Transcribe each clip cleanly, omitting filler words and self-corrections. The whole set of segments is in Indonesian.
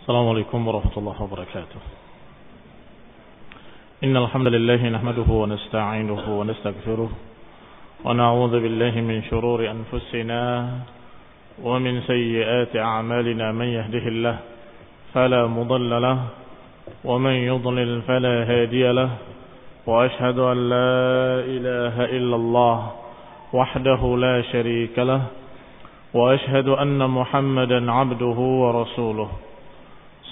السلام عليكم ورحمة الله وبركاته. إن الحمد لله نحمده ونستعينه ونستغفره ونعوذ بالله من شرور أنفسنا ومن سيئات أعمالنا. من يهده الله فلا مضل له ومن يضلل فلا هادي له وأشهد أن لا إله إلا الله وحده لا شريك له وأشهد أن محمدا عبده ورسوله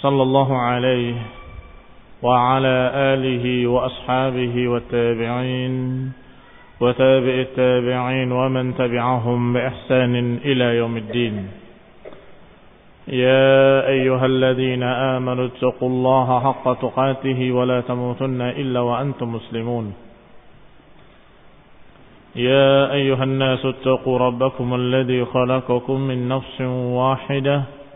صلى الله عليه وعلى آله وأصحابه والتابعين وتابع التابعين ومن تبعهم بإحسان إلى يوم الدين. يا أيها الذين آمنوا اتقوا الله حق تقاته ولا تموتن إلا وأنتم مسلمون. يا أيها الناس اتقوا ربكم الذي خلقكم من نفس واحدة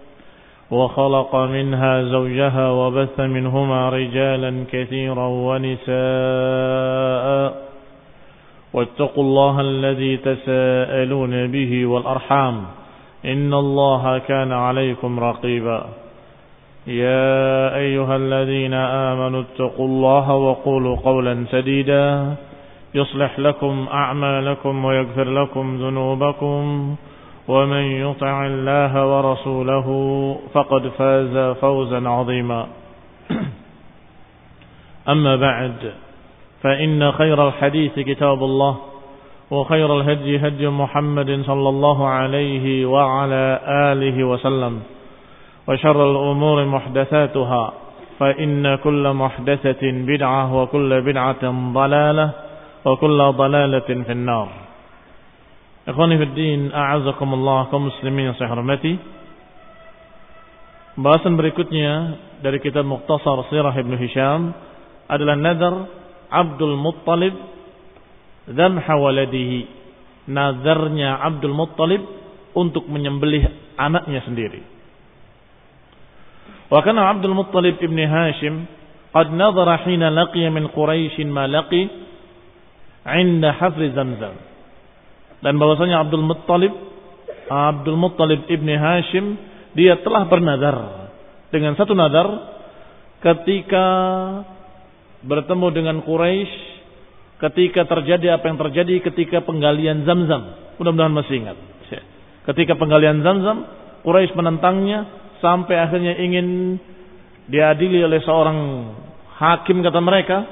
وخلق منها زوجها وبث منهما رجالا كثيرا ونساء واتقوا الله الذي تساءلون به والأرحام إن الله كان عليكم رقيبا. يا أيها الذين آمنوا اتقوا الله وقولوا قولا سديدا يصلح لكم أعمالكم ويغفر لكم ذنوبكم ومن يطع الله ورسوله فقد فاز فوزا عظيما. أما بعد فإن خير الحديث كتاب الله وخير الهدي هدي محمد صلى الله عليه وعلى آله وسلم وشر الأمور محدثاتها فإن كل محدثة بدعة وكل بدعة ضلالة وكل ضلالة في النار. Ikhwani fiddin, a'azakumullah, kaum muslimin yang saya hormati. Bahasan berikutnya dari kitab Mukhtasar Sirah Ibn Hisham adalah nazar Abdul Muttalib dzabha waladihi. Nazarnya Abdul Muttalib untuk menyembelih anaknya sendiri. Wa kana Abdul Muttalib ibn Hashim qad nazara hina laqiya min Quraisy ma laqi 'inda hafr Zamzam. Dan bahwasanya Abdul Muttalib ibni Hashim, dia telah bernazar dengan satu nazar ketika bertemu dengan Quraisy, ketika terjadi apa yang terjadi ketika penggalian Zamzam. Mudah-mudahan masih ingat. Ketika penggalian Zamzam, Quraisy menentangnya sampai akhirnya ingin diadili oleh seorang hakim, kata mereka,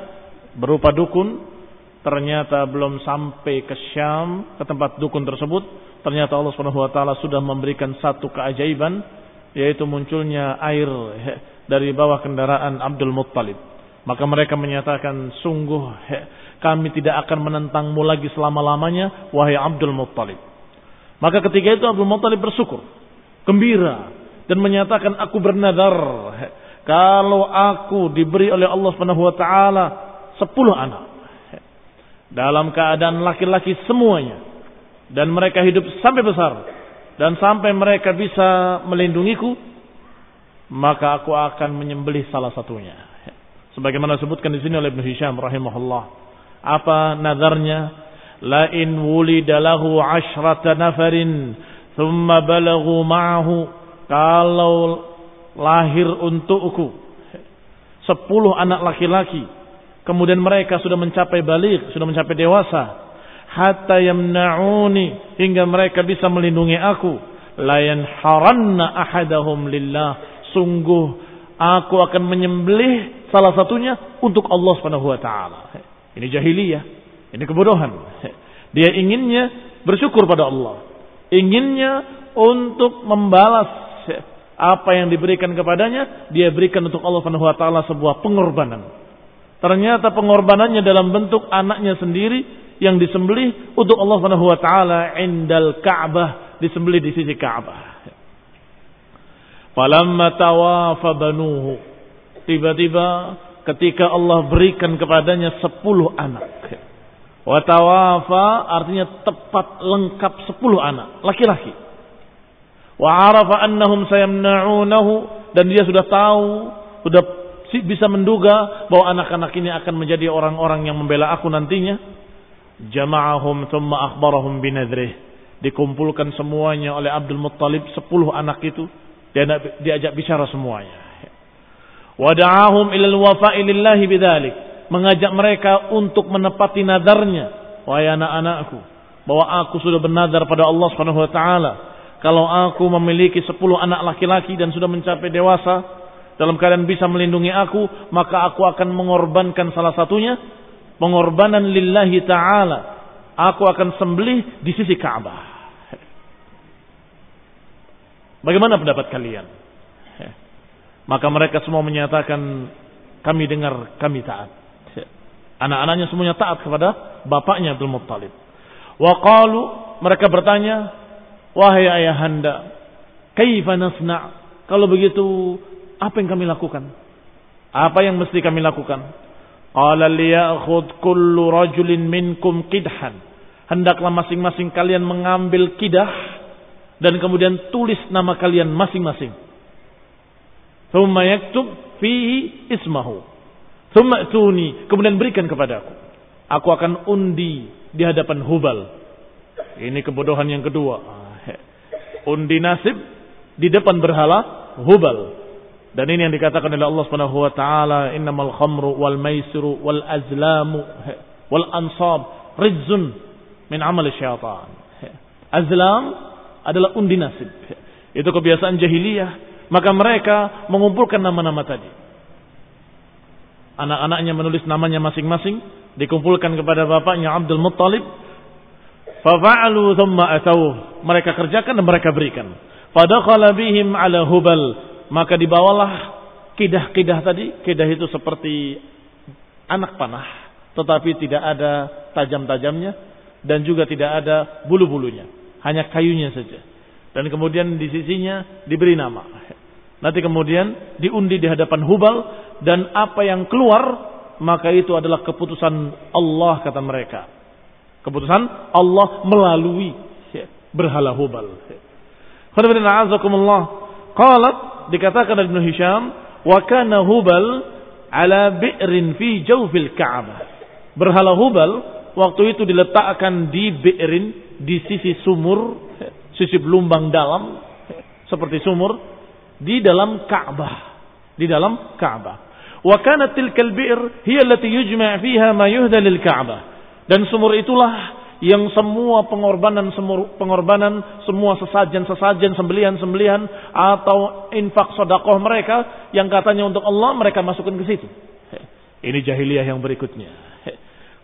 berupa dukun. Ternyata belum sampai ke Syam, ke tempat dukun tersebut, ternyata Allah Subhanahu wa taala sudah memberikan satu keajaiban, yaitu munculnya air dari bawah kendaraan Abdul Muttalib. Maka mereka menyatakan, sungguh kami tidak akan menentangmu lagi selama-lamanya, wahai Abdul Muttalib. Maka ketika itu Abdul Muttalib bersyukur, gembira, dan menyatakan, aku bernazar kalau aku diberi oleh Allah Subhanahu wa taala 10 anak dalam keadaan laki-laki semuanya, dan mereka hidup sampai besar dan sampai mereka bisa melindungiku, maka aku akan menyembelih salah satunya. Sebagaimana disebutkan di sini oleh Ibn Hisham rahimahullah. Apa nazarnya? La in wulida lahu 'ashrata nafarin thumma balaghu ma'ahu. Kalau lahir untukku 10 anak laki-laki, kemudian mereka sudah mencapai baligh, sudah mencapai dewasa, hatta yamna'uni, hingga mereka bisa melindungi aku, la yanharanna ahadahum lillah, sungguh aku akan menyembelih salah satunya untuk Allah Subhanahu wa taala. Ini jahiliyah, ini kebodohan. Dia inginnya bersyukur pada Allah, inginnya untuk membalas apa yang diberikan kepadanya, dia berikan untuk Allah Subhanahu wa taala sebuah pengorbanan. Ternyata pengorbanannya dalam bentuk anaknya sendiri yang disembelih untuk Allah Subhanahu wa taala indal Ka'bah, disembelih di sisi Ka'bah. Falamma tawafa banuhu, tiba-tiba ketika Allah berikan kepadanya 10 anak. Wa tawafa artinya tepat lengkap 10 anak laki-laki. Wa arafa annahum sayamna'unahu, dan dia sudah tahu, sudah bisa menduga bahwa anak-anak ini akan menjadi orang-orang yang membela aku nantinya. Jama'ahum thumma akhbarahum binadrih. Dikumpulkan semuanya oleh Abdul Muttalib, 10 anak itu. Diajak bicara semuanya. Wa da'ahum ila al-wafa'i lillahi bidzalik. Mengajak mereka untuk menepati nadarnya. Wahai anak-anakku, bahwa aku sudah bernadar pada Allah Subhanahu wa taala, kalau aku memiliki 10 anak laki-laki dan sudah mencapai dewasa dalam keadaan bisa melindungi aku, maka aku akan mengorbankan salah satunya, pengorbanan lillahi ta'ala. Aku akan sembelih di sisi Ka'bah. Bagaimana pendapat kalian? Maka mereka semua menyatakan, kami dengar, kami taat. Anak-anaknya semuanya taat kepada bapaknya Abdul Muttalib. Wa qalu, mereka bertanya, wahai ayahanda, kaifa nasna'? Kalau begitu, apa yang kami lakukan? Apa yang mesti kami lakukan? Qala liya'khudh kullu rajulin minkum qidhan. Hendaklah masing-masing kalian mengambil kidah dan kemudian tulis nama kalian masing-masing. Thumma yaktub fihi ismahu. Thumma atuni, kemudian berikan kepadaku. Aku akan undi di hadapan Hubal. Ini kebodohan yang kedua. Undi nasib di depan berhala Hubal. Dan ini yang dikatakan oleh Allah Subhanahu wa taala, innamal khamru wal maisiru wal azlamu wal ansab rijzun min amal syaitan. Azlam adalah undi nasib. Itu kebiasaan jahiliyah. Maka mereka mengumpulkan nama-nama tadi. Anak-anaknya menulis namanya masing-masing, dikumpulkan kepada bapaknya Abdul Muttalib. Fafa'alu thumma atauh. Mereka kerjakan dan mereka berikan. Fadakhala bihim ala Hubal. Maka dibawalah kidah-kidah tadi. Kidah itu seperti anak panah, tetapi tidak ada tajam-tajamnya dan juga tidak ada bulu-bulunya, hanya kayunya saja. Dan kemudian di sisinya diberi nama. Nanti kemudian diundi di hadapan Hubal, dan apa yang keluar maka itu adalah keputusan Allah, kata mereka. Keputusan Allah melalui berhala Hubal. Qalat, dikatakan oleh Ibnu Hisham, wa kana Hubal ala bi'rin fi jawfil Ka'bah. Berhala Hubal waktu itu diletakkan di bi'rin, di sisi sumur, sisi belumbang dalam seperti sumur di dalam Ka'bah, di dalam Ka'bah. Wa kanat tilkal bi'r hiya allati yujma' fiha ma yuhda lil Ka'bah. Dan sumur itulah yang semua pengorbanan, semua sesajen-sesajen, sembelihan-sembelihan atau infak sedekah mereka yang katanya untuk Allah, mereka masukkan ke situ. Ini jahiliyah yang berikutnya.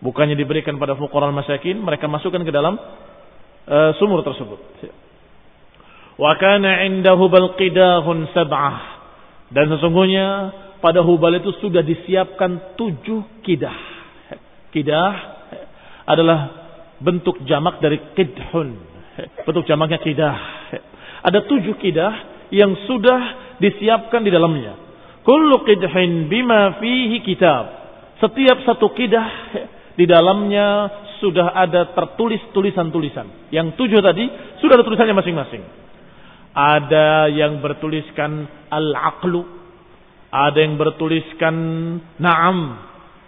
Bukannya diberikan pada fuqara masakin, mereka masukkan ke dalam sumur tersebut. Wa kana 'inda Hubal qidahun sab'ah. Dan sesungguhnya pada Hubal itu sudah disiapkan 7 kidah. Kidah adalah bentuk jamak dari qidhun. Bentuk jamaknya kidah. Ada 7 kidah yang sudah disiapkan di dalamnya. Kullu qidhin bima fihi kitab. Setiap satu kidah di dalamnya sudah ada tertulis tulisan-tulisan. Yang 7 tadi sudah ada tulisannya masing-masing. Ada yang bertuliskan al-aqlu, ada yang bertuliskan na'am,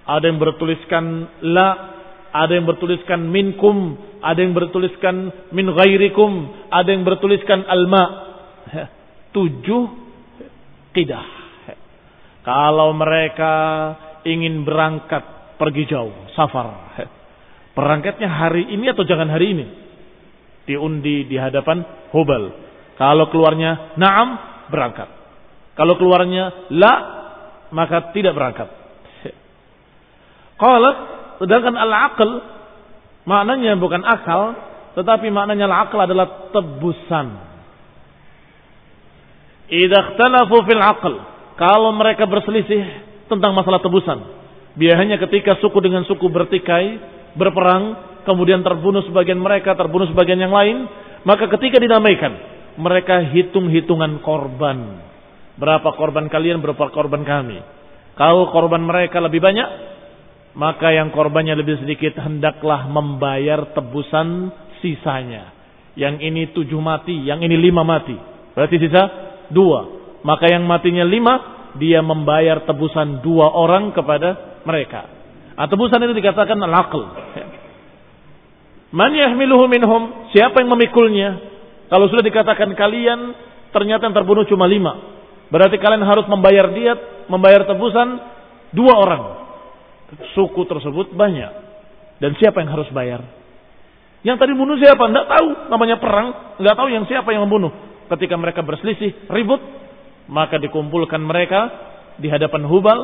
ada yang bertuliskan la, ada yang bertuliskan minkum, ada yang bertuliskan min ghairikum, ada yang bertuliskan al-ma. 7 qidah. Kalau mereka ingin berangkat pergi jauh, safar, berangkatnya hari ini atau jangan hari ini, diundi di hadapan Hubal. Kalau keluarnya na'am, berangkat. Kalau keluarnya la, maka tidak berangkat. Qalat, sedangkan al-aql maknanya bukan akal, tetapi maknanya al-aql adalah tebusan. Idza ikhtalafu fil aql, kalau mereka berselisih tentang masalah tebusan, biasanya ketika suku dengan suku bertikai, berperang, kemudian terbunuh sebagian mereka, terbunuh sebagian yang lain, maka ketika dinamaikan, mereka hitung-hitungan korban. Berapa korban kalian, berapa korban kami. Kalau korban mereka lebih banyak, maka yang korbannya lebih sedikit hendaklah membayar tebusan sisanya. Yang ini 7 mati, yang ini 5 mati. Berarti sisa 2. Maka yang matinya 5, dia membayar tebusan 2 orang kepada mereka. Tebusan itu dikatakan al-aql. Man yahmiluhu minhum, siapa yang memikulnya? Kalau sudah dikatakan kalian ternyata yang terbunuh cuma 5, berarti kalian harus membayar diat membayar tebusan 2 orang. Suku tersebut banyak. Dan siapa yang harus bayar? Yang tadi bunuh siapa? Tidak tahu. Namanya perang. Tidak tahu yang siapa yang membunuh. Ketika mereka berselisih, ribut, maka dikumpulkan mereka di hadapan Hubal,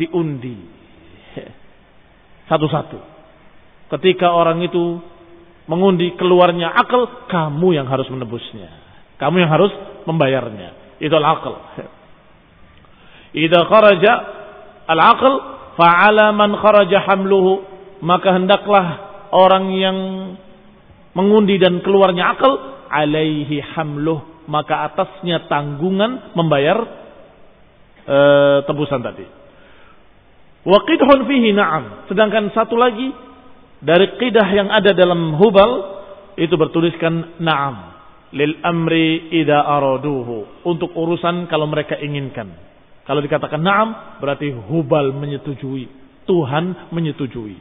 diundi satu-satu. Ketika orang itu mengundi keluarnya akal, kamu yang harus menebusnya. Kamu yang harus membayarnya. Itu al-aql. Idza kharaja al-aql fa'ala man kharaja hamluhu, maka hendaklah orang yang mengundi dan keluarnya akal, alaihi hamluh, maka atasnya tanggungan membayar tebusan tadi. Wa qidhun fihi na'am. Sedangkan satu lagi dari qidah yang ada dalam Hubal itu bertuliskan na'am lil amri idza araduhu, untuk urusan kalau mereka inginkan. Kalau dikatakan na'am berarti Hubal menyetujui, Tuhan menyetujui.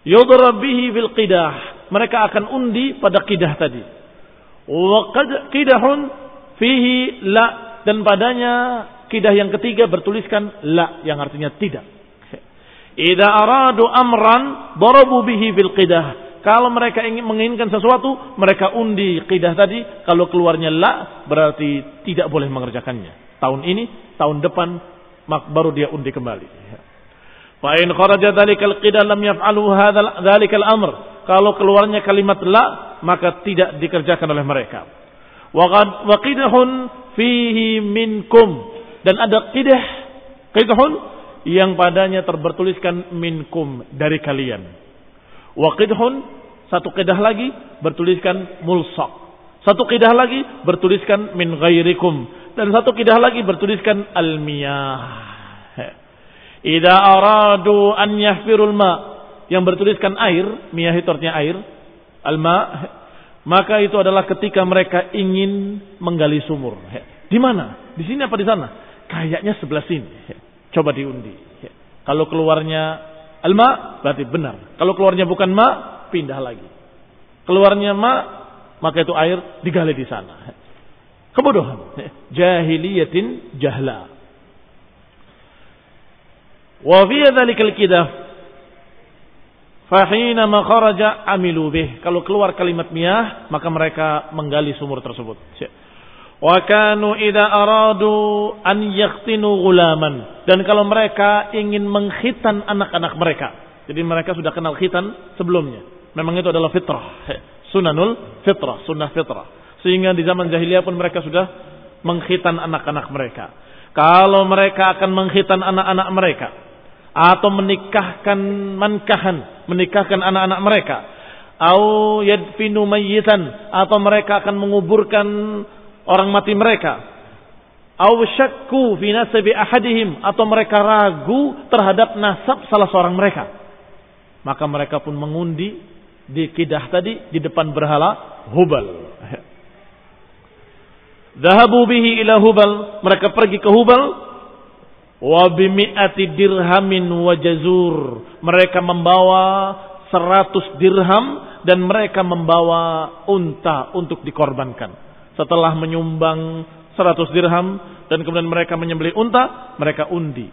Yudrab bihi bil qidah, mereka akan undi pada qidah tadi. Wa qidahun fihi la, dan padanya qidah yang ketiga bertuliskan la, yang artinya tidak. Idza aradu amran darabu bihi bil qidah. Kalau mereka ingin menginginkan sesuatu, mereka undi qidah tadi. Kalau keluarnya la, berarti tidak boleh mengerjakannya. Tahun ini, tahun depan, baru dia undi kembali. Fa in kharaja dzalikal qidah lam yaf'alu dzalikal amr. Kalau keluarnya kalimat la, maka tidak dikerjakan oleh mereka. Wa qidhun fihi minkum, dan ada qidhun yang padanya bertuliskan minkum, dari kalian. Wa qidhun, satu qidah lagi bertuliskan mulsaq. Satu qidah lagi bertuliskan min ghairikum, dan satu qidah lagi bertuliskan al-miyah. Idza aradu an yahfirul ma, yang bertuliskan air, miyah itu artinya air, al-ma, maka itu adalah ketika mereka ingin menggali sumur. Di mana? Di sini apa di sana? Kayaknya sebelah sini. Coba diundi. Kalau keluarnya al-ma, berarti benar. Kalau keluarnya bukan ma, pindah lagi. Keluarnya ma, maka itu air digali di sana. Kebodohan. Jahiliyatin jahla. Wa fi dzalikal qidah fa hina ma kharaja amilu bih. Kalau keluar kalimat miyah, maka mereka menggali sumur tersebut. Wa kanu idza aradu an yaqtinu ghulaman, dan kalau mereka ingin mengkhitan anak-anak mereka. Jadi mereka sudah kenal khitan sebelumnya. Memang itu adalah fitrah, sunanul fitrah, sunnah fitrah. Sehingga di zaman jahiliyah pun mereka sudah mengkhitan anak-anak mereka. Kalau mereka akan mengkhitan anak-anak mereka atau menikahkan anak-anak mereka, au yadfinu mayyitan, atau mereka akan menguburkan orang mati mereka, aw syakku fi nasabi ahadihim, atau mereka ragu terhadap nasab salah seorang mereka, maka mereka pun mengundi di qidah tadi di depan berhala Hubal. Dhahabu bihi ila Hubal, mereka pergi ke Hubal, wa bimi'ati dirhamin wa jazur, mereka membawa 100 dirham dan mereka membawa unta untuk dikorbankan. Setelah menyumbang 100 dirham dan kemudian mereka menyembelih unta, mereka undi.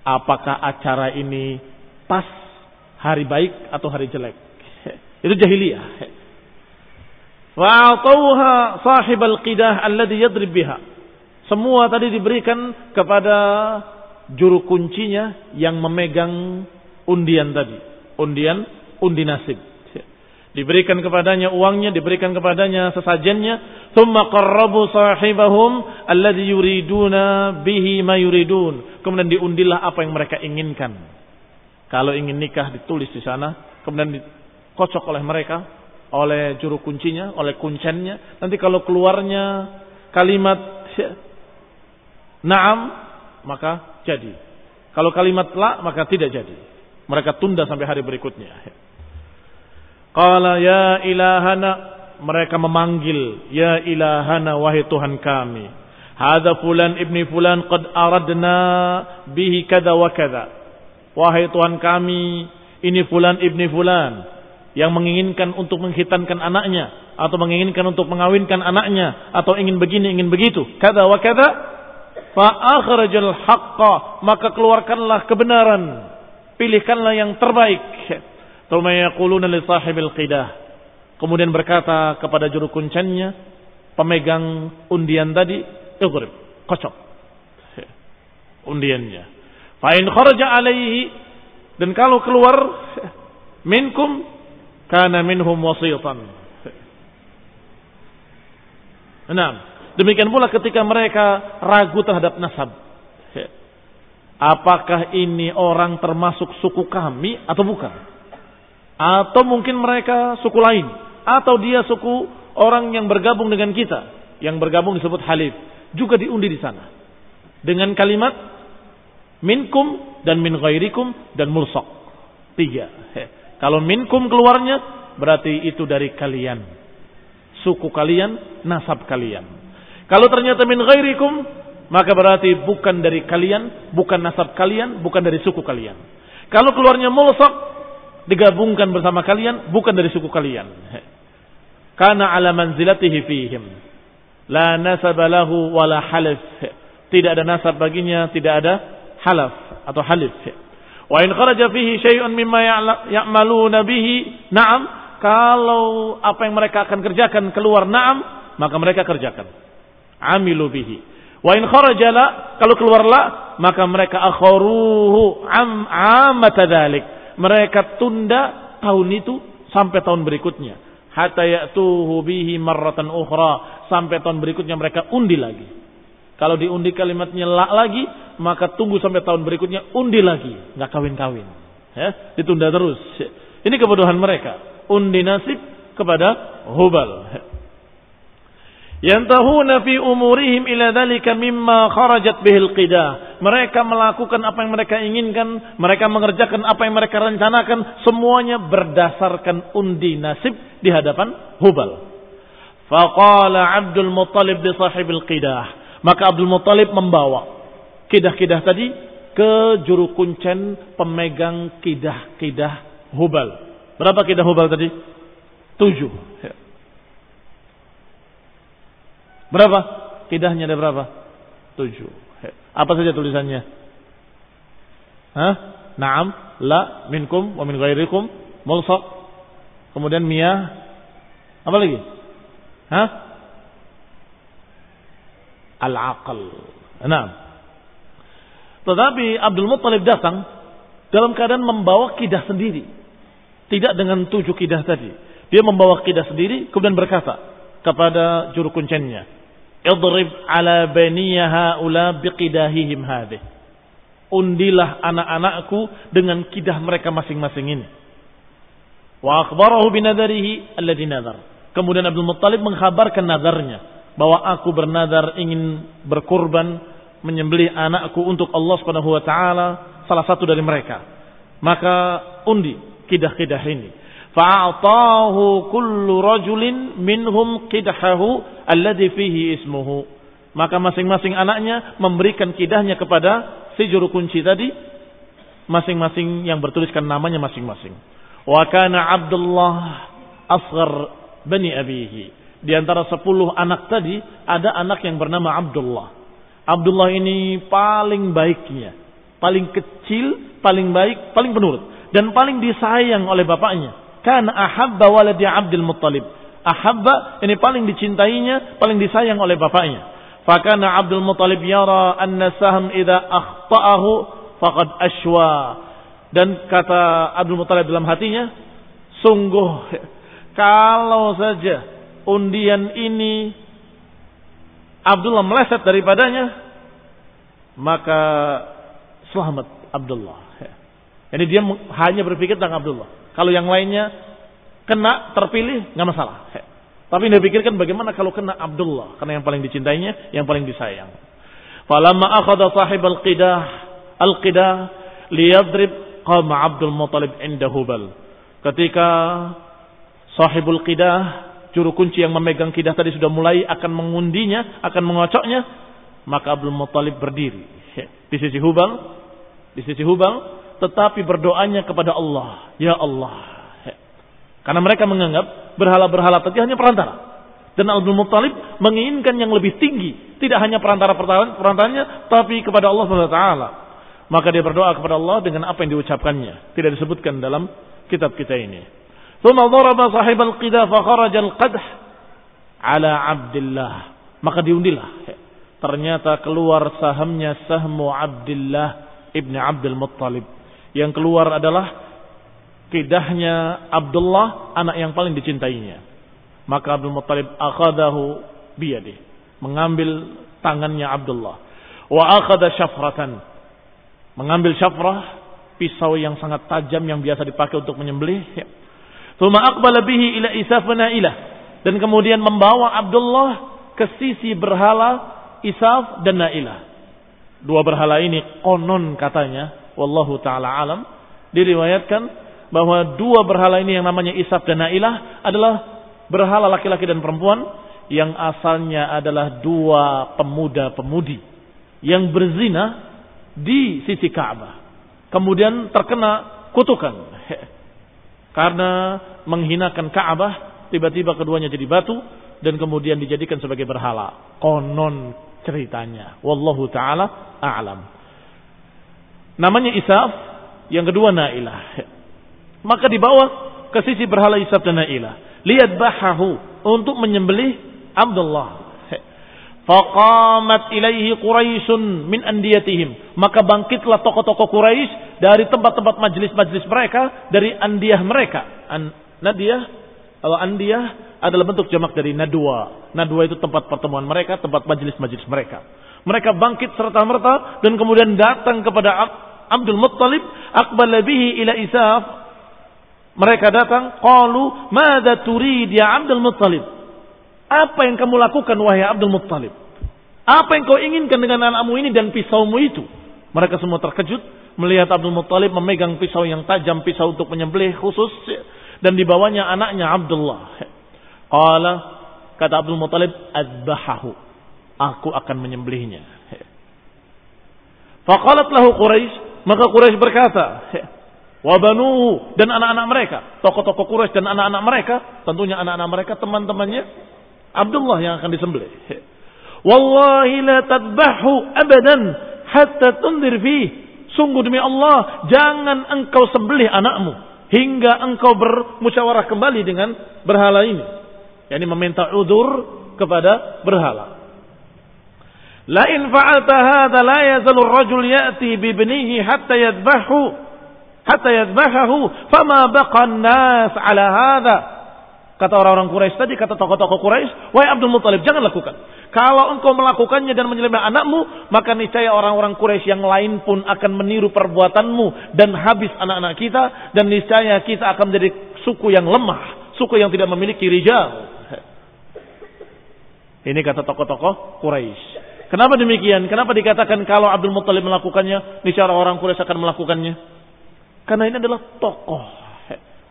Apakah acara ini pas hari baik atau hari jelek? Itu jahiliyah. Wa atauha sahibal qidah alladhi yadrib biha. Semua tadi diberikan kepada juru kuncinya yang memegang undian tadi. Undi nasib. Diberikan kepadanya uangnya, diberikan kepadanya sesajennya. Tsumma qarrabu sahibahum alladhi yuriduna bihi ma yuridun. Kemudian diundilah apa yang mereka inginkan. Kalau ingin nikah ditulis di sana, kemudian dikocok oleh mereka, oleh juru kuncinya, oleh kuncennya. Nanti kalau keluarnya kalimat na'am, maka jadi. Kalau kalimat la, maka tidak jadi. Mereka tunda sampai hari berikutnya. Qala ya ilahana, mereka memanggil, ya ilahana, wahai Tuhan kami. Hadza fulan ibni fulan qad aradna bihi kada wa kada. Wahai Tuhan kami, ini fulan ibni fulan yang menginginkan untuk mengkhitankan anaknya, atau menginginkan untuk mengawinkan anaknya, atau ingin begini, ingin begitu, kada wa kada. fa akhrajal haqqa, maka keluarkanlah kebenaran, pilihkanlah yang terbaik. Tsumma yaquluna li sahibil qidah, kemudian berkata kepada juru kuncennya, pemegang undian tadi, idrib, kocok undiannya. Fa in kharaja alaihi, dan kalau keluar minkum kana minhum wasitan. Nah, demikian pula ketika mereka ragu terhadap nasab. Apakah ini orang termasuk suku kami atau bukan? Atau mungkin mereka suku lain, atau dia suku orang yang bergabung dengan kita, yang bergabung disebut halif, juga diundi di sana dengan kalimat minkum dan min ghairikum dan mulsaq. 3. Kalau minkum keluarnya berarti itu dari kalian, suku kalian, nasab kalian. Kalau ternyata min ghairikum, maka berarti bukan dari kalian, bukan nasab kalian, bukan dari suku kalian. Kalau keluarnya mulsaq, digabungkan bersama kalian, bukan dari suku kalian. Kana ala manzilatihi fihim, la nasaba lahu wala halif. Tidak ada nasab baginya, tidak ada halaf atau halif. Wa in kharaja fihi syai'un mimma ya'maluna bihi, na'am. Kalau apa yang mereka akan kerjakan keluar, na'am, maka mereka kerjakan. Amilu bihi. Wa in kharaja la, kalau keluar la, maka mereka akharuhu amata dzalik. Mereka tunda tahun itu sampai tahun berikutnya. Hatta ya'tuhu bihi marratan ukhra, sampai tahun berikutnya mereka undi lagi. Kalau diundi kalimatnya la lagi, maka tunggu sampai tahun berikutnya undi lagi, enggak kawin-kawin. Ya, ditunda terus. Ini kebodohan mereka. Undi nasib kepada Hubal. Yantahuna fi umurihim ila dzalika mimma kharajat bihil qidah. Mereka melakukan apa yang mereka inginkan, mereka mengerjakan apa yang mereka rencanakan, semuanya berdasarkan undi nasib di hadapan Hubal. Faqala Abdul Muttalib li sahibil qidah. Maka Abdul Muttalib membawa kidah-kidah tadi ke juru kuncen pemegang kidah-kidah Hubal. Berapa kidah Hubal tadi? 7. Berapa? Kidahnya ada berapa? 7. Apa saja tulisannya? Naam, la, minkum, wa min ghairikum, mulsaq. Kemudian miyah. Apa lagi? Al-aql. Naam. Tetapi Abdul Muttalib datang dalam keadaan membawa kidah sendiri. Tidak dengan 7 kidah tadi. Dia membawa kidah sendiri, kemudian berkata kepada juru kuncennya, idrib ala baniya haula biqidahihim hadih. Undilah anak-anakku dengan kidah mereka masing-masing ini. Wa akhbarahu binadarihi alladhi nadar. Kemudian Abdul Muttalib mengkhabarkan nadarnya, bahwa aku bernadar ingin berkurban, menyembelih anakku untuk Allah Subhanahu wa taala, salah satu dari mereka. Maka undi kidah-kidah ini. Fa'atahu kullu rajulin minhum qidahahu alladhi fihi ismuhu. Maka masing-masing anaknya memberikan kidahnya kepada si juru kunci tadi, masing-masing yang bertuliskan namanya masing-masing. Wa kana Abdullah asghar bani abihi. Di antara 10 anak tadi ada anak yang bernama Abdullah. Abdullah ini paling baiknya, paling kecil, paling baik, paling penurut dan paling disayang oleh bapaknya. Kana ahabba waladi Abdul Muttalib. Ahabba ini paling dicintainya, paling disayang oleh bapaknya. Fakana Abdul Muttalib yara anna sahm idza akhta'ahu faqad ashwa. Dan kata Abdul Muttalib dalam hatinya, sungguh kalau saja undian ini Abdullah meleset daripadanya, maka selamat Abdullah. Jadi dia hanya berpikir tentang Abdullah. Kalau yang lainnya kena, terpilih, nggak masalah. Tapi dia pikirkan bagaimana kalau kena Abdullah, karena yang paling dicintainya, yang paling disayang. Falamma akhadha sahib al-qidah liyadrib qama Abdul Muttalib inda Hubal. Ketika sahibul qidah, juru kunci yang memegang kidah tadi sudah mulai akan mengundinya, akan mengocoknya, maka Abdul Muttalib berdiri di sisi Hubal, tetapi berdoanya kepada Allah, ya Allah. Karena mereka menganggap berhala-berhala tadi hanya perantara. Dan Abdul Muttalib menginginkan yang lebih tinggi, tidak hanya perantaranya, tapi kepada Allah SWT. Maka dia berdoa kepada Allah dengan apa yang diucapkannya, tidak disebutkan dalam kitab kita ini. Thumma dharaba sahibal qidah fa kharaja al-qadah ala Abdullah. Maka diundilah. Ternyata keluar sahamnya sahmu Abdullah ibni Abdul Muttalib. Yang keluar adalah qidahnya Abdullah, anak yang paling dicintainya. Maka Abdul Muttalib akhadahu biyadih, mengambil tangannya Abdullah. Wa akhadha syafratan, mengambil syafrah, pisau yang sangat tajam yang biasa dipakai untuk menyembelih. Tsumma aqbala bihi ila Isaf wa Nailah, dan kemudian membawa Abdullah ke sisi berhala Isaf dan Nailah. Dua berhala ini konon katanya, wallahu taala alam, diriwayatkan bahwa dua berhala ini yang namanya Isaf dan Nailah adalah berhala laki-laki dan perempuan yang asalnya adalah dua pemuda-pemudi yang berzina di sisi Ka'bah. Kemudian terkena kutukan karena menghinakan Ka'bah, tiba-tiba keduanya jadi batu dan kemudian dijadikan sebagai berhala. Konon ceritanya, wallahu taala a'lam. Namanya Isaf, yang kedua Nailah. Maka dibawa ke sisi berhala Isaf dan Nailah, liyadbahahu, untuk menyembelih Abdullah. Faqamat ilaihi Quraisyun min andiyatihim, maka bangkitlah tokoh-tokoh Quraisy dari tempat-tempat majlis-majlis mereka, dari andiyah mereka. Nadiyah, kalau andiyah adalah bentuk jamak dari nadwa. Nadwa itu tempat pertemuan mereka, tempat majlis-majlis mereka. Mereka bangkit serta-merta dan kemudian datang kepada Abdul Muttalib, aqbala bihi ila Isaf. Mereka datang, qalu, "Madza turid ya Abdul Muttalib?" Apa yang kamu lakukan wahai Abdul Muttalib? Apa yang kau inginkan dengan anakmu ini dan pisaumu itu? Mereka semua terkejut melihat Abdul Muttalib memegang pisau yang tajam, pisau untuk menyembelih khusus, dan dibawanya anaknya Abdullah. Qala, kata Abdul Muttalib, "Adbahahu, aku akan menyembelihnya." Faqalat lahu Quraisy, maka Quraisy berkata, wa banuhu, dan anak-anak mereka, tokoh-tokoh Quraisy dan anak-anak mereka, tentunya anak-anak mereka teman-temannya Abdullah yang akan disembelih. Wallahi la tadbahu abadan hatta tundir fih. Sungguh demi Allah, jangan engkau sembelih anakmu hingga engkau bermusyawarah kembali dengan berhala ini. Yani meminta udzur kepada berhala. La in fa'alta hadza la yazalu ar-rajul ya'ti bi ibnihi hatta yadbahahu fama baqa an-nas ala hadza. Kata orang-orang Quraisy tadi, kata tokoh-tokoh Quraisy, wahai Abdul Muttalib, jangan lakukan. Kalau engkau melakukannya dan menyembelih anakmu, maka niscaya orang-orang Quraisy yang lain pun akan meniru perbuatanmu dan habis anak-anak kita, dan niscaya kita akan menjadi suku yang lemah, suku yang tidak memiliki rijal. Ini kata tokoh-tokoh Quraisy. Kenapa demikian? Kenapa dikatakan kalau Abdul Muttalib melakukannya, niscaya orang Quraisy akan melakukannya? Karena ini adalah tokoh.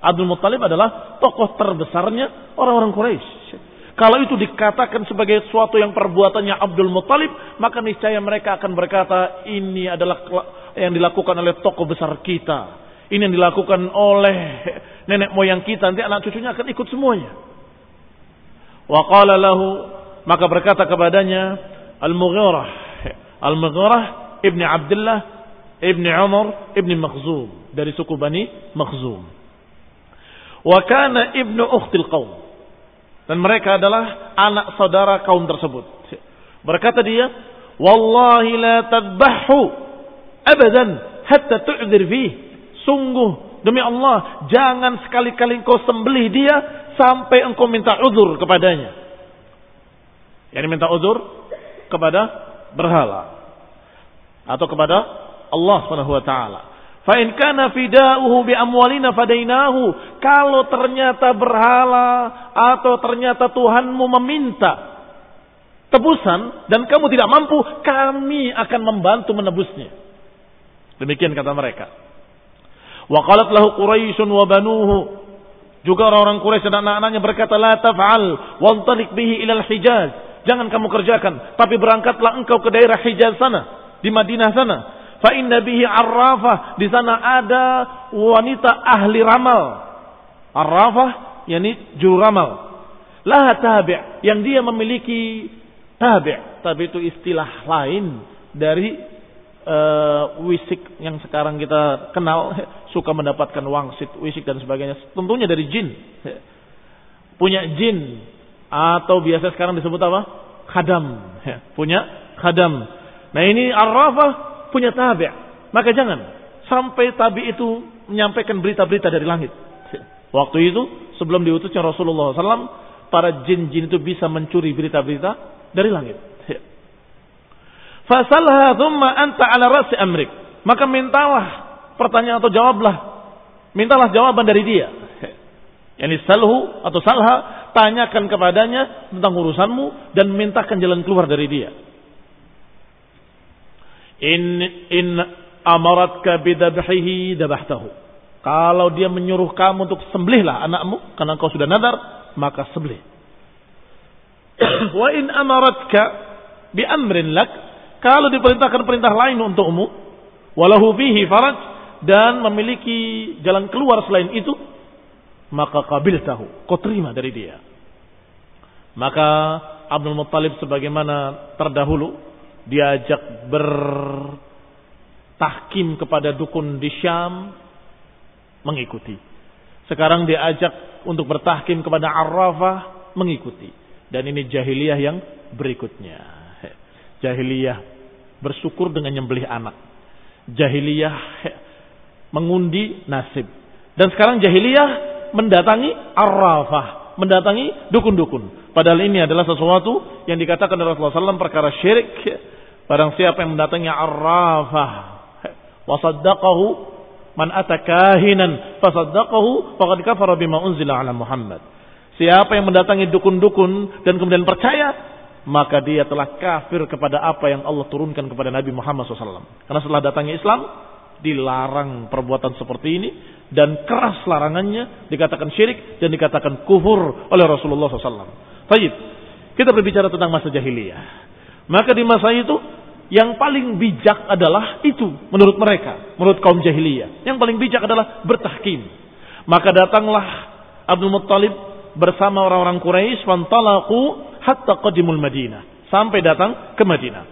Abdul Muttalib adalah tokoh terbesarnya orang-orang Quraisy. Kalau itu dikatakan sebagai sesuatu yang perbuatannya Abdul Muttalib, maka niscaya mereka akan berkata, ini adalah yang dilakukan oleh tokoh besar kita. Ini yang dilakukan oleh nenek moyang kita. Nanti anak cucunya akan ikut semuanya. Wa qala lahu, maka berkata kepadanya Al-Mughirah ibni Abdullah ibni Umar ibni Makhzum, dari suku Bani Makhzum. Wa kana ibnu ukhtil qaum, dan mereka adalah anak saudara kaum tersebut. Berkata dia, wallahi la tadbahu abadan hatta tu'dzir fih. Sungguh demi Allah, jangan sekali-kali engkau sembelih dia sampai engkau minta uzur kepadanya. Yani minta uzur kepada berhala atau kepada Allah Subhanahu wa taala. Fa in kana fida'uhu bi amwalina fadainahu. Kalau ternyata berhala atau ternyata Tuhanmu meminta tebusan dan kamu tidak mampu, kami akan membantu menebusnya. Demikian kata mereka. Wa qalat lahu Quraisyun wa banuhu. Juga orang-orang Quraisy dan anak-anaknya berkata, la taf'al wantalik bihi ilal Hijaz. Jangan kamu kerjakan, tapi berangkatlah engkau ke daerah Hijaz sana, di Madinah sana. Fa inna bihi arrafah, di sana ada wanita ahli ramal. Arrafah yakni juru ramal. Laha tabi', yang dia memiliki tabi'. Tabi' itu istilah lain dari wisik yang sekarang kita kenal, suka mendapatkan wangsit, wisik dan sebagainya. Tentunya dari jin. Punya jin, atau biasa sekarang disebut apa? Khadam. Punya khadam. Nah ini arrafah punya tabi'. Maka jangan sampai tabi' itu menyampaikan berita-berita dari langit. Waktu itu sebelum diutusnya Rasulullah SAW, para jin-jin itu bisa mencuri berita-berita dari langit. Fasalha thumma anta ala rasi amrik. Maka mintalah pertanyaan atau jawablah. Mintalah jawaban dari dia. Yani salhu atau salha, tanyakan kepadanya tentang urusanmu dan mintakan jalan keluar dari dia. In amaratka bidabhihi dabahtahu. Kalau dia menyuruh kamu untuk sembelihlah anakmu karena kau sudah nadar, maka sembelih. Wa in amaratka bi amrin lak, kalau diperintahkan perintah lain untukmu, walahu fihi faraj, dan memiliki jalan keluar selain itu, maka qabiltahu, kau terima dari dia. Maka Abdul Muttalib sebagaimana terdahulu diajak bertahkim kepada dukun di Syam, mengikuti. Sekarang diajak untuk bertahkim kepada Arrafah, mengikuti. Dan ini jahiliyah yang berikutnya. Jahiliyah bersyukur dengan nyembelih anak. Jahiliyah mengundi nasib. Dan sekarang jahiliyah mendatangi Arrafah, mendatangi dukun-dukun. Padahal ini adalah sesuatu yang dikatakan oleh Rasulullah SAW perkara syirik. Barang siapa yang mendatangi Arrafah, wasaddaqahu man atakahinan fasaddaqahu faqad kafara bima unzila ala Muhammad. Siapa yang mendatangi dukun-dukun dan kemudian percaya, maka dia telah kafir kepada apa yang Allah turunkan kepada Nabi Muhammad SAW. Karena setelah datangnya Islam, dilarang perbuatan seperti ini, dan keras larangannya, dikatakan syirik dan dikatakan kufur oleh Rasulullah SAW. Baik, kita berbicara tentang masa jahiliyah. Maka di masa itu, yang paling bijak adalah itu menurut mereka, menurut kaum jahiliyah. Yang paling bijak adalah bertahkim. Maka datanglah Abdul Muttalib bersama orang-orang Quraisy, fantalaqu hatta qadimul Madinah, sampai datang ke Madinah.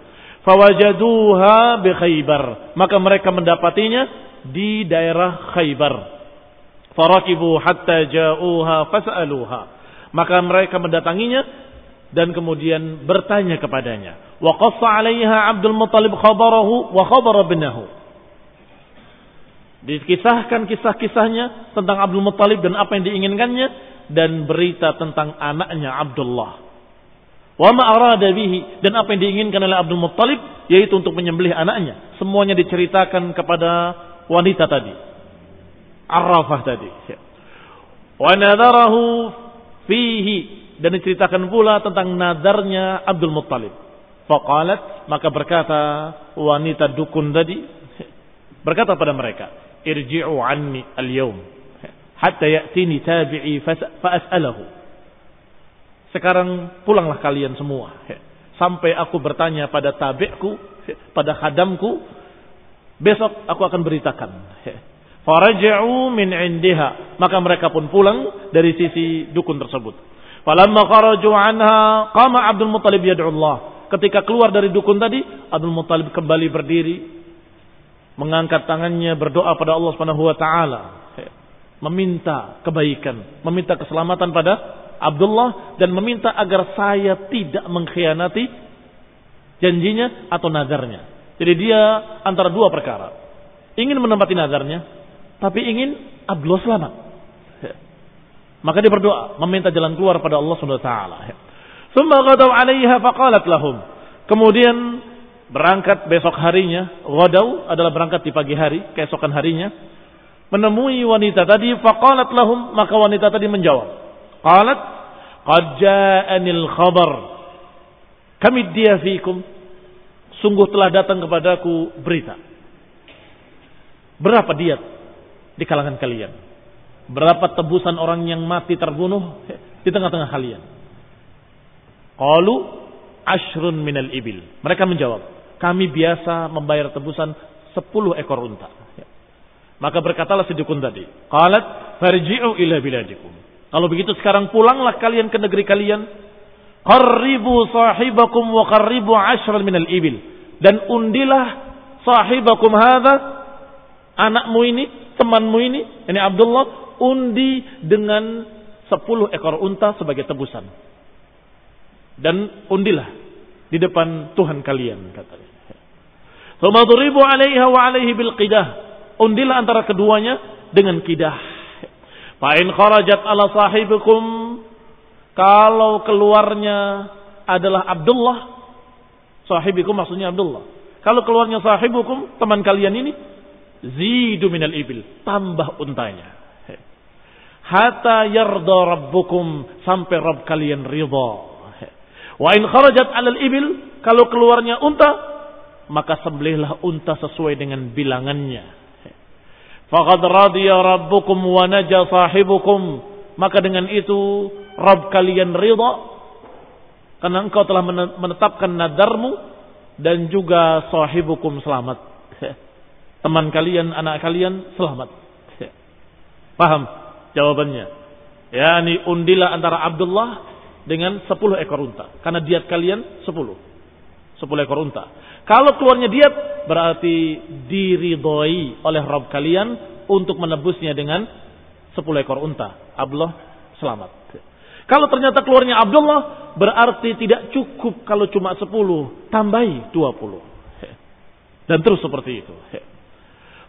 Fawajaduha bi Khaybar, maka mereka mendapatinya di daerah Khaybar. Farakibu hatta ja'uha fas'aluha, maka mereka mendatanginya dan kemudian bertanya kepadanya. Wa qassa 'alaiha Abdul Muttalib khabarahu wa khabar ibnahu. Dikisahkan kisah-kisahnya tentang Abdul Muttalib dan apa yang diinginkannya, dan berita tentang anaknya Abdullah. Wa ma arada bihi, dan apa yang diinginkan oleh Abdul Muttalib, yaitu untuk menyembelih anaknya. Semuanya diceritakan kepada wanita tadi, Arrafah tadi. Wa nadarahu fihi, dan diceritakan pula tentang nadarnya Abdul Muttalib. Faqalat, maka berkata wanita dukun tadi, berkata pada mereka, irji'u anni al-yawm hatta ya'tini tabi'i fa'as'alahu. Sekarang pulanglah kalian semua, sampai aku bertanya pada tabi'ku, pada khadamku, besok aku akan beritakan. Faraja'u min 'indiha, maka mereka pun pulang dari sisi dukun tersebut. Falamma kharaju anha qama Abdul Muttalib yad'u Allah. Ketika keluar dari dukun tadi, Abdul Muttalib kembali berdiri, mengangkat tangannya berdoa pada Allah Subhanahu wa taala, meminta kebaikan, meminta keselamatan pada Abdullah, dan meminta agar saya tidak mengkhianati janjinya atau nadarnya. Jadi dia antara dua perkara. Ingin menempati nadarnya, tapi ingin Abdullah selamat. Maka dia berdoa, meminta jalan keluar pada Allah Subhanahu wa taala. Tsumma ghadaw 'alaiha faqalat lahum. Kemudian berangkat besok harinya, ghadaw adalah berangkat di pagi hari, keesokan harinya, menemui wanita tadi, faqalat lahum, maka wanita tadi menjawab. Qalat, qad ja'anil khabar kamid dia fikum, sungguh telah datang kepadaku berita. Berapa diat di kalangan kalian? Berapa tebusan orang yang mati terbunuh di tengah-tengah kalian? Qalu ashrun minal ibil. Mereka menjawab, kami biasa membayar tebusan 10 ekor unta. Maka berkatalah si dukun tadi, qalat farji'u ila biladikum. Kalau begitu sekarang pulanglah kalian ke negeri kalian. Qarribu sahibakum wa qarribu 'ashran minal ibil. Dan undilah sahibakum hadza, anakmu ini, temanmu ini Abdullah, undi dengan 10 ekor unta sebagai tebusan. Dan undilah di depan Tuhan kalian, katanya. Tsumma duribu 'alaiha wa 'alaihi bil qidah. Undilah antara keduanya dengan kidah. Fa in kharajat ala sahibikum, kalau keluarnya adalah Abdullah, sahibikum maksudnya Abdullah. Kalau keluarnya sahibukum, teman kalian ini, zidu minal ibil, tambah untanya. Hatta yarda rabbukum, sampai Rabb kalian ridha. Wa in kharajat alal ibil, kalau keluarnya unta, maka sembelihlah unta sesuai dengan bilangannya. Faqad radiya rabbukum wa naja sahibukum, maka dengan itu Rabb kalian ridha, karena engkau telah menetapkan nadarmu, dan juga sahibukum selamat, teman kalian, anak kalian selamat. Paham jawabannya? Yani undilah antara Abdullah dengan 10 ekor unta, karena diat kalian 10 ekor unta. Kalau keluarnya diat, berarti diridhoi oleh Rabb kalian untuk menebusnya dengan 10 ekor unta. Abdullah selamat. Kalau ternyata keluarnya Abdullah, berarti tidak cukup kalau cuma 10, tambahi 20. Dan terus seperti itu.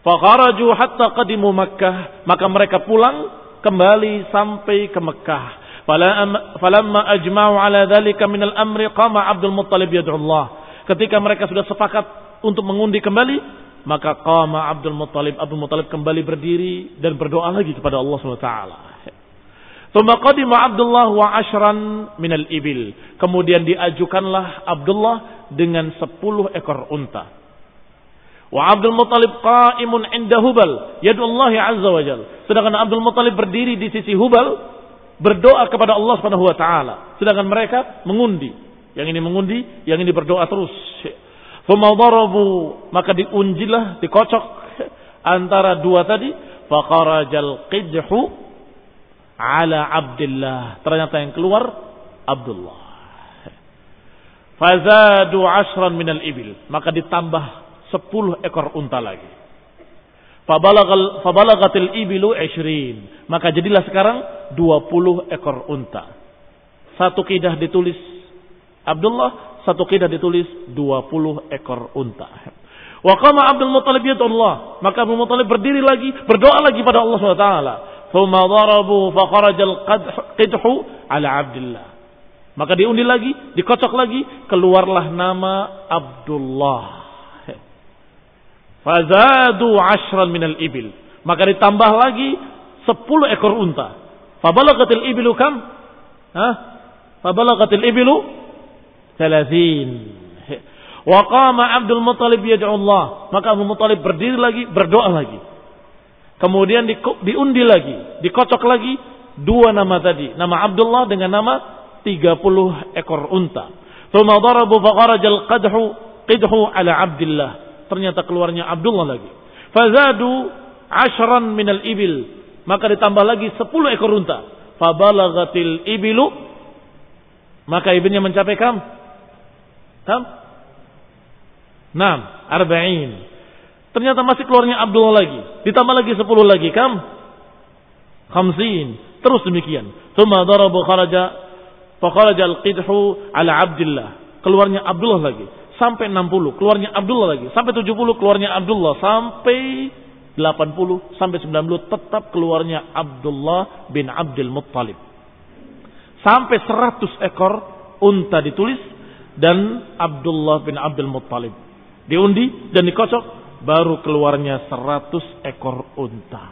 Fakharaju hatta qadimu Makkah, maka mereka pulang kembali sampai ke Mekkah. Falamma ajma'u ala dhalika minal amri qama Abdul Muttalib yad'u Allah. Ketika mereka sudah sepakat untuk mengundi kembali, maka qama Abdul Muttalib kembali berdiri dan berdoa lagi kepada Allah SWT. Tsumma qadima Abdullah wa 'ashran minal ibil. Kemudian diajukanlah Abdullah dengan 10 ekor unta. Wa Abdul Muttalib qa'imun 'inda Hubal yad'u Allah 'azza wa jalla. Sedangkan Abdul Muttalib berdiri di sisi Hubal berdoa kepada Allah Subhanahu wa taala. Sedangkan mereka mengundi. Yang ini mengundi, yang ini berdoa terus. Tsumma darabu, maka diunjilah, dikocok antara dua tadi. Faqarajal qidhu ala Abdullah. Ternyata yang keluar Abdullah. Fazadu 'ashran minal ibil, maka ditambah 10 ekor unta lagi. Fabalagatil ibilu 20, maka jadilah sekarang 20 ekor unta. Satu qidah ditulis Abdullah, satu qidah ditulis 20 ekor unta. Wa qama Abdul Muttalib yad'u Allah, maka Abdul Muttalib berdiri lagi, berdoa lagi pada Allah SWT. Tsumma darabu fa kharajal qidhu ala Abdullah. Maka diundi lagi, dikocok lagi, keluarlah nama Abdullah. Fazadu 'ashran minal ibil, maka ditambah lagi 10 ekor unta. Fabalagatil ibilu kam? Fabalagatil ibilu 30. Wa qama Abdul Muttalib yad'u Allah, maka Abdul Muttalib berdiri lagi, berdoa lagi. Kemudian diundi lagi, dikocok lagi dua nama tadi, nama Abdullah dengan nama 30 ekor unta. Tsumma darabu fa kharajal qidhu ala Abdullah. Ternyata keluarnya Abdullah lagi. Fazadu 'ashran minal ibil, maka ditambah lagi 10 ekor unta. Fabalagatil ibilu, maka ibilnya mencapai kam? 40. Ternyata masih keluarnya Abdullah lagi. Ditambah lagi 10 lagi. Kam? 50. Terus demikian. Tsumma darabu kharaja al-qidhu ala Abdullah. Keluarnya Abdullah lagi. Sampai 60. Keluarnya Abdullah lagi. Sampai 70. Keluarnya Abdullah. Sampai 80. Sampai 90. Tetap keluarnya Abdullah bin Abdul Muttalib. Sampai 100 ekor unta ditulis. Dan Abdullah bin Abdul Muttalib diundi dan dikocok, baru keluarnya 100 ekor unta.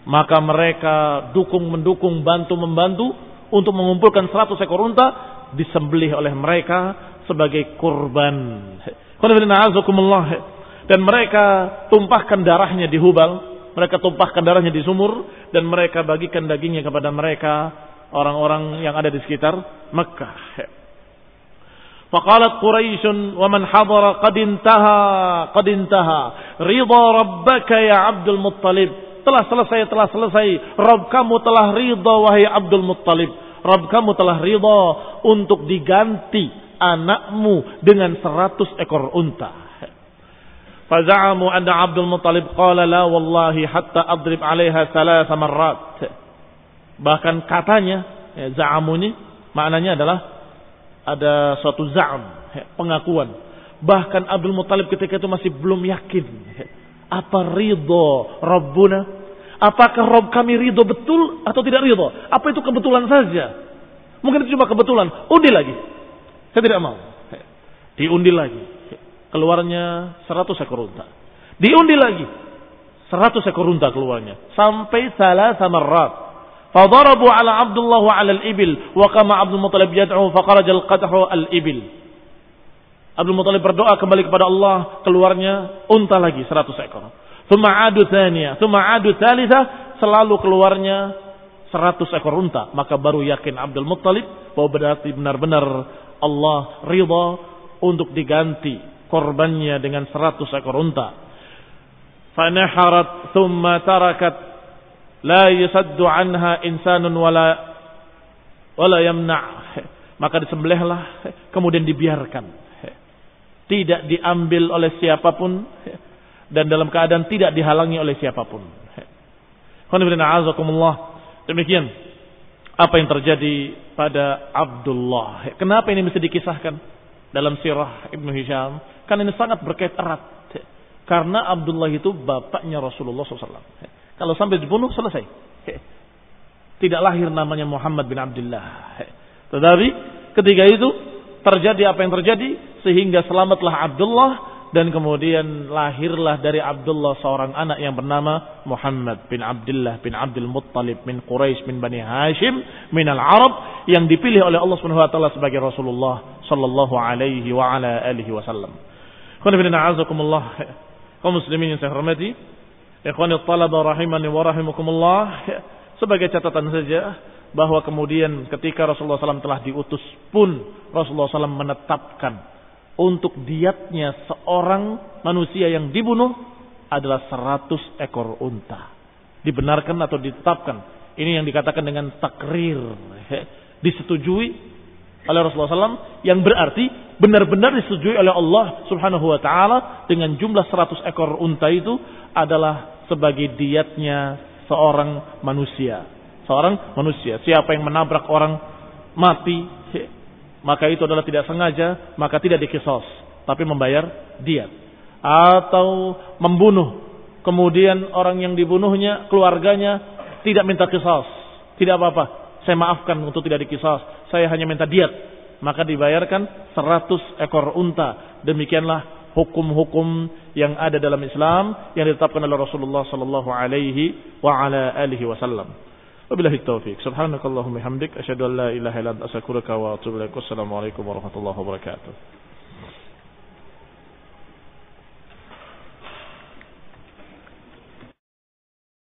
Maka mereka mendukung, bantu-membantu untuk mengumpulkan 100 ekor unta, disembelih oleh mereka sebagai kurban. Dan mereka tumpahkan darahnya di Hubal, mereka tumpahkan darahnya di sumur, dan mereka bagikan dagingnya kepada mereka, orang-orang yang ada di sekitar Mekkah. Faqalat Quraisyun wa man hadara qad intaha ridha rabbaka ya Abdul Muttalib. telah selesai. Rabb kamu telah ridha wahai Abdul Muttalib. Rabb kamu telah ridha untuk diganti anakmu dengan 100 ekor unta. Faza'amu anna Abdul Muttalib qala la wallahi hatta adrib 'alaiha 3 marrat. Bahkan katanya, za'amu ini maknanya adalah ada suatu za'am, pengakuan. Bahkan Abdul Muttalib ketika itu masih belum yakin. Apa ridho Rabbuna? Apakah Rabb kami ridho betul atau tidak ridho? Apa itu kebetulan saja? Mungkin itu cuma kebetulan. Undi lagi. Saya tidak mau. Diundi lagi. Keluarnya 100 ekor unta. Diundi lagi. 100 ekor unta keluarnya. Sampai 3 marrat. Fadarabu ala Abdullah wa ala al-ibil. Wa kama Abdul Muttalib yad'u faqaraja al-qadhu al-ibil. Abdul Muttalib berdoa kembali kepada Allah. Keluarnya unta lagi 100 ekor. Thumma adu thaniyah. Thumma adu thalithah. Selalu keluarnya 100 ekor unta. Maka baru yakin Abdul Muttalib bahwa berarti benar-benar Allah ridha untuk diganti korbannya dengan 100 ekor unta. Fanaharat thumma tarakat la yasaddu anha insanun wala yamna'. Maka disembelihlah kemudian dibiarkan. Tidak diambil oleh siapapun dan dalam keadaan tidak dihalangi oleh siapapun. Demikian apa yang terjadi pada Abdullah. Kenapa ini mesti dikisahkan dalam sirah Ibnu Hisham? Karena ini sangat berkait erat. Karena Abdullah itu bapaknya Rasulullah SAW. Kalau sampai dibunuh selesai. Tidak lahir namanya Muhammad bin Abdullah. Tetapi ketika itu terjadi apa yang terjadi sehingga selamatlah Abdullah dan kemudian lahirlah dari Abdullah seorang anak yang bernama Muhammad bin Abdullah bin Abdul Muttalib min Quraisy min Bani Hashim min al-Arab yang dipilih oleh Allah Subhanahu wa taala sebagai Rasulullah sallallahu alaihi wa ala alihi wasallam. Kaum muslimin yang saya hormati, ikhwani talaba rahimani wa rahimakumullah, sebagai catatan saja bahwa kemudian ketika Rasulullah SAW telah diutus pun Rasulullah SAW menetapkan untuk diatnya seorang manusia yang dibunuh adalah 100 ekor unta. Dibenarkan atau ditetapkan. Ini yang dikatakan dengan takrir. Disetujui oleh Rasulullah SAW yang berarti benar-benar disetujui oleh Allah Subhanahu wa taala dengan jumlah 100 ekor unta itu adalah sebagai diatnya seorang manusia. Seorang manusia. Siapa yang menabrak orang mati, maka itu adalah tidak sengaja, maka tidak dikisos, tapi membayar diat. Atau membunuh, kemudian orang yang dibunuhnya, keluarganya tidak minta kisos, tidak apa-apa, saya maafkan untuk tidak dikisos, saya hanya minta diat, maka dibayarkan 100 ekor unta. Demikianlah hukum-hukum yang ada dalam Islam yang ditetapkan oleh Rasulullah sallallahu alaihi wa ala alihi wasallam. Wabillahi taufiq. Subhanakallahumma hamdik asyhadu an la ilaha illa anta astaghfiruka wa atubu ilaik. Wassalamualaikum warahmatullahi wabarakatuh.